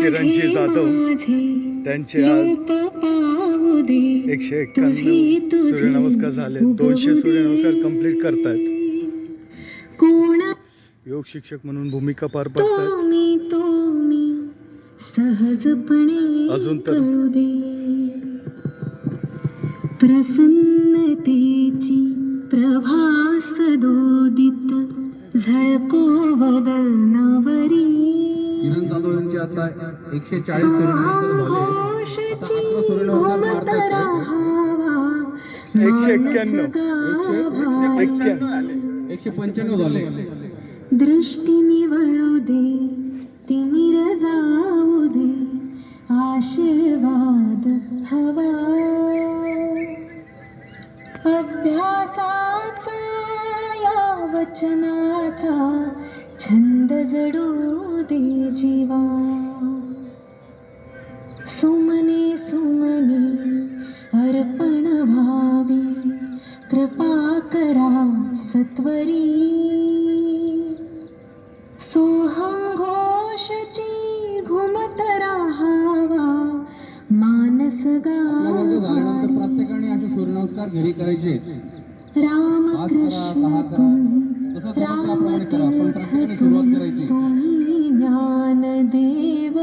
किरणजी जाधव त्यांचे आज 191 सूर्यनमस्कार झाले. 200 सूर्यनमस्कार कंप्लीट करतायत. योग शिक्षक म्हणून भूमिका पार पाडतात. अजून तर प्रसन्नतेची प्रभास दोदित झळको बदलनावरी. किरण जाधव यांचे आता 140 सूर्यनमस्कार झाले. आता सूर्यनमस्कार मारतात 195 झाले. दृष्टी निवळू दे, तिमिर जाऊ दे, आशीर्वाद हवा. अभ्यासाचा या वचनाचा छंद जडू दे जीवा. सुमने सुमने अर्पण भावी, कृपा करा सत्वरी. सोहम घोषची घुमत राहावा, मानस गावा. प्रत्येकाने असे सूर्यनमस्कार घरी करायचे. रामकृष्ण तुम्ही ज्ञानदेव.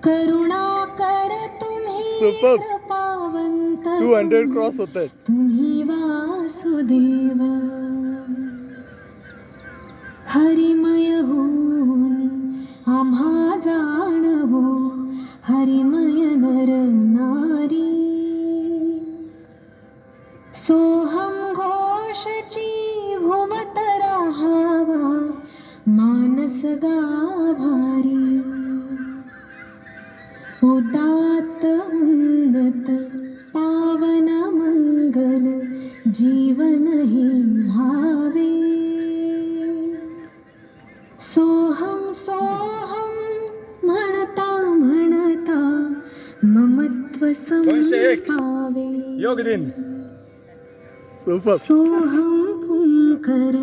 करुणा कर तुम्ही कृपावंत. 200 क्रॉस होत आहेत. तुम्ही वासुदेव. हरिमय होऊन आम्हा जाणवो, हरिमय नर नारी. सोहम घोषची घुमत राहावा, मानस गाभारी. उदात्त उन्नत पावन मंगल जीवन ही भावे. सोहम सोहम म्हणता म्हणता ममत्व संपावे. योग दिन सुपर. सोहम पुंकर